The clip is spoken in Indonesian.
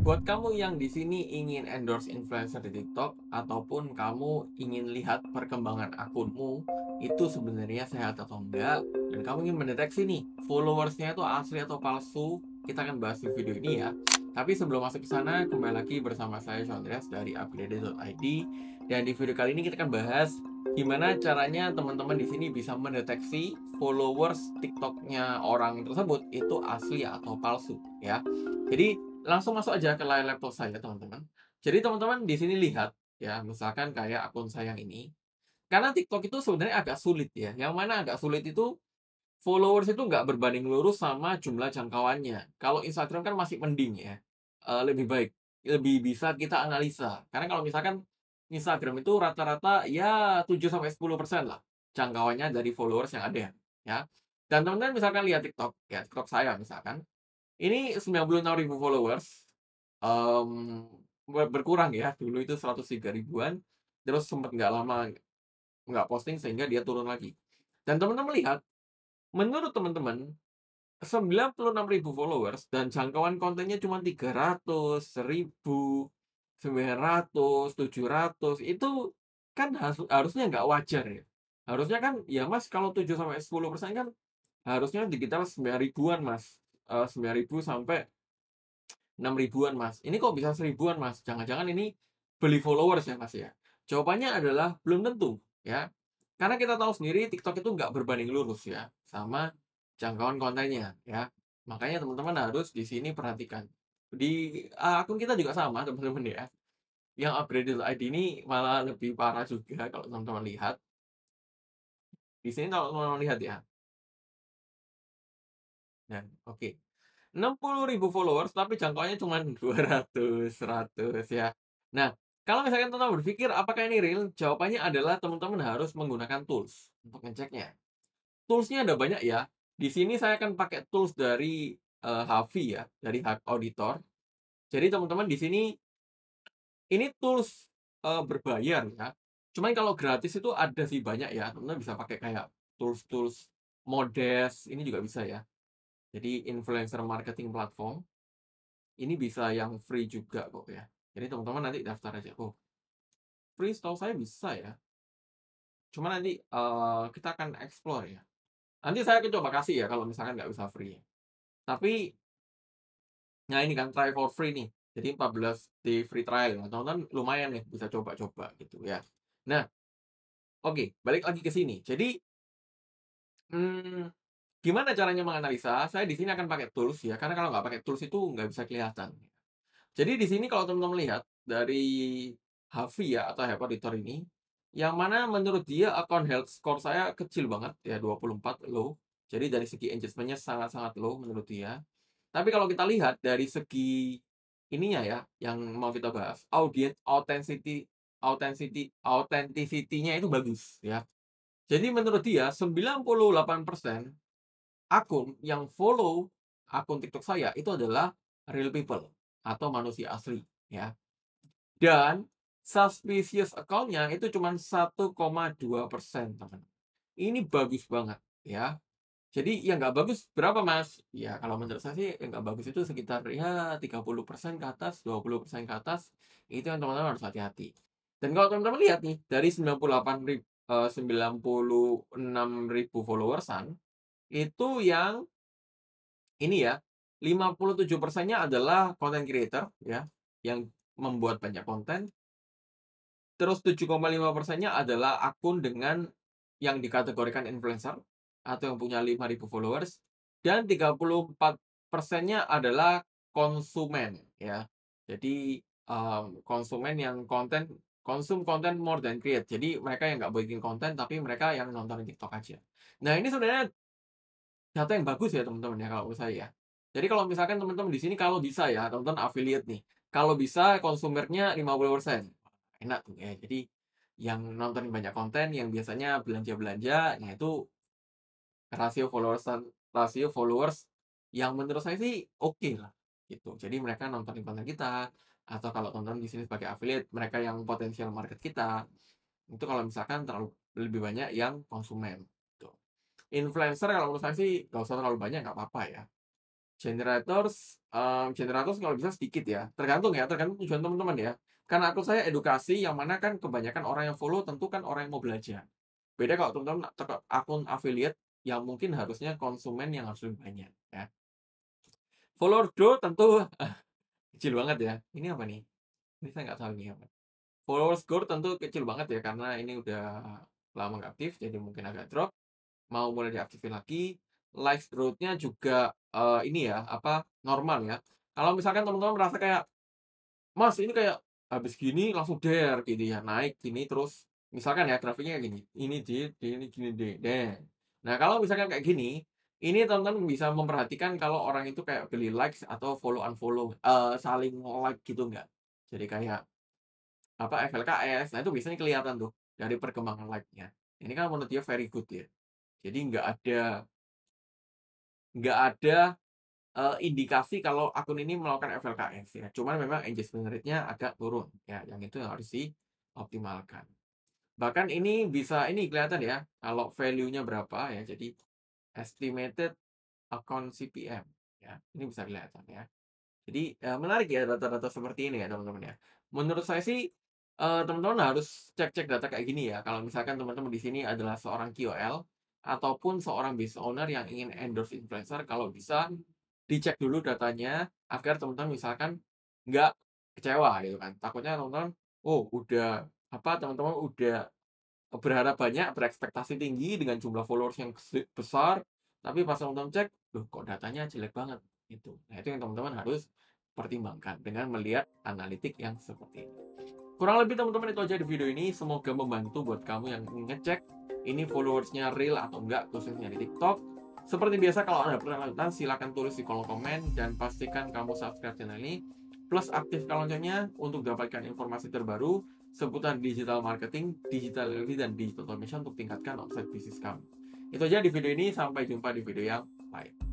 Buat kamu yang di sini ingin endorse influencer di TikTok ataupun kamu ingin lihat perkembangan akunmu itu sebenarnya sehat atau enggak dan kamu ingin mendeteksi nih followersnya itu asli atau palsu, kita akan bahas di video ini ya. Tapi sebelum masuk ke sana, kembali lagi bersama saya Chandras dari upgrade.id dan di video kali ini kita akan bahas gimana caranya teman-teman di sini bisa mendeteksi followers TikToknya orang tersebut itu asli atau palsu ya. Jadi langsung masuk aja ke layar laptop saya, teman-teman. Jadi teman-teman di sini lihat ya, misalkan kayak akun saya ini, karena TikTok itu sebenarnya agak sulit ya. Yang mana agak sulit itu followers itu nggak berbanding lurus sama jumlah jangkauannya. Kalau Instagram kan masih mending ya, lebih baik, lebih bisa kita analisa. Karena kalau misalkan Instagram itu rata-rata ya 7 sampai 10% lah jangkauannya dari followers yang ada ya. Dan teman-teman misalkan lihat TikTok, ya TikTok saya misalkan, ini 96.000 followers, berkurang ya, dulu itu 103 ribuan, terus sempet nggak lama nggak posting sehingga dia turun lagi. Dan teman-teman lihat, menurut teman-teman, 96.000 followers dan jangkauan kontennya cuma 300, 1.000, 900, 700, itu kan harusnya nggak wajar ya. Harusnya kan, ya Mas kalau 7 sampai 10% kan harusnya digital 9 ribuan Mas, 9.000 sampai 6 ribuan, Mas. Ini kok bisa 1.000-an, Mas? Jangan-jangan ini beli followers ya, Mas, ya? Jawabannya adalah belum tentu, ya. Karena kita tahu sendiri TikTok itu nggak berbanding lurus ya, sama jangkauan kontennya, ya. Makanya teman-teman harus di sini perhatikan. Di akun kita juga sama, teman-teman ya. Yang upgraded ID ini malah lebih parah juga kalau teman-teman lihat. Di sini kalau teman-teman lihat ya. Nah, oke. 60.000 followers, tapi jangkauannya cuma 200, 100 ya. Nah, kalau misalkan teman-teman berpikir apakah ini real? Jawabannya adalah teman-teman harus menggunakan tools untuk ngeceknya. Tools-nya ada banyak ya. Di sini saya akan pakai tools dari, Havi ya, dari Hive Auditor. Jadi teman-teman di sini, ini tools, berbayar ya. Cuman kalau gratis itu ada sih banyak ya, teman-teman bisa pakai kayak tools-tools Modes, ini juga bisa ya. Jadi influencer marketing platform. Ini bisa yang free juga kok ya. Jadi teman-teman nanti daftar aja. Oh, free setahu saya bisa ya. Cuma nanti, kita akan explore ya. Nanti saya akan coba kasih ya kalau misalkan nggak bisa free. Tapi, nah ini kan try for free nih. Jadi 14 day free trial ya. Teman-teman lumayan nih bisa coba-coba gitu ya. Nah, oke, balik lagi ke sini. Jadi, mmm, gimana caranya menganalisa? Saya di sini akan pakai tools ya, karena kalau nggak pakai tools itu nggak bisa kelihatan. Jadi di sini kalau teman-teman lihat dari Havi ya atau Hyper Editor ini, yang mana menurut dia akun health score saya kecil banget ya 24 low. Jadi dari segi engagement-nya sangat-sangat low menurut dia. Tapi kalau kita lihat dari segi ininya ya, yang mau kita bahas, audience authenticity-nya itu bagus ya. Jadi menurut dia 98% akun yang follow akun TikTok saya itu adalah real people atau manusia asli ya. Dan suspicious account-nya itu cuma 1,2% teman. Ini bagus banget ya. Jadi yang nggak bagus berapa Mas? Ya kalau menurut saya sih yang nggak bagus itu sekitar ya 30% ke atas, 20% ke atas, itu yang teman-teman harus hati-hati. Dan kalau teman-teman lihat nih dari 96.000 followersan, itu yang ini ya, 57%-nya adalah content creator ya, yang membuat banyak konten, terus 7,5%-nya adalah akun dengan yang dikategorikan influencer atau yang punya 5.000 followers, dan 34%-nya adalah konsumen ya. Jadi, konsumen yang konsum konten more than create. Jadi mereka yang nggak bikin konten, tapi mereka yang nontonin TikTok aja. Nah ini sebenarnya data yang bagus ya teman-teman ya kalau menurut saya ya. Jadi kalau misalkan teman-teman di sini kalau bisa ya teman-teman affiliate nih, kalau bisa konsumernya 50%. Enak tuh ya. Jadi yang nontonin banyak konten, yang biasanya belanja-belanja, nah itu rasio rasio followers yang menurut saya sih oke lah gitu. Jadi mereka nontonin konten kita, atau kalau teman-teman di sini sebagai affiliate, mereka yang potensial market kita, itu kalau misalkan terlalu lebih banyak yang konsumen, gitu. Influencer kalau menurut saya sih nggak usah terlalu banyak, nggak apa-apa ya. Generators kalau bisa sedikit ya, tergantung tujuan teman-teman ya. Karena akun saya edukasi, yang mana kan kebanyakan orang yang follow tentu kan orang yang mau belajar. Beda kalau teman-teman akun affiliate yang mungkin harusnya konsumen yang harus lebih banyak ya. Follower growth tentu kecil banget ya. Ini apa nih? Ini saya nggak tahu ini apa. Followers growth tentu kecil banget ya, karena ini udah lama nggak aktif, jadi mungkin agak drop. Mau mulai diaktifin lagi. Likes growth-nya juga, ini ya, apa, normal ya. Kalau misalkan teman-teman merasa kayak, "Mas, ini kayak habis gini langsung gitu ya, naik gini terus," misalkan ya grafiknya kayak gini, ini gini deh. Nah, kalau misalkan kayak gini, ini teman-teman bisa memperhatikan kalau orang itu kayak beli likes atau follow unfollow, saling like gitu nggak. Jadi kayak, apa, FLKS, nah itu biasanya kelihatan tuh dari perkembangan like-nya. Ini kan menurut dia very good ya. Jadi nggak ada, indikasi kalau akun ini melakukan FLKS ya, cuman memang engagement rate-nya agak turun, ya, yang itu yang harus dioptimalkan. Bahkan ini bisa ini kelihatan ya, kalau value-nya berapa ya, jadi estimated account CPM, ya, ini bisa kelihatan ya. Jadi, menarik ya data-data seperti ini ya teman-teman ya. Menurut saya sih, teman-teman harus cek-cek data kayak gini ya, kalau misalkan teman-teman di sini adalah seorang KOL, ataupun seorang business owner yang ingin endorse influencer, kalau bisa dicek dulu datanya, agar teman-teman misalkan nggak kecewa gitu kan. Takutnya teman-teman, oh udah apa, teman-teman udah berharap banyak, berekspektasi tinggi dengan jumlah followers yang besar, tapi pas teman-teman cek, loh kok datanya jelek banget, gitu. Nah, itu yang teman-teman harus pertimbangkan dengan melihat analitik yang seperti ini. Kurang lebih teman-teman itu aja di video ini, semoga membantu buat kamu yang ngecek ini followersnya real atau enggak, khususnya di TikTok. Seperti biasa, kalau ada pertanyaan silahkan tulis di kolom komen dan pastikan kamu subscribe channel ini, plus aktifkan loncengnya untuk dapatkan informasi terbaru seputar digital marketing, digital reality, dan digital automation untuk tingkatkan omset bisnis kamu. Itu aja di video ini, sampai jumpa di video yang lain.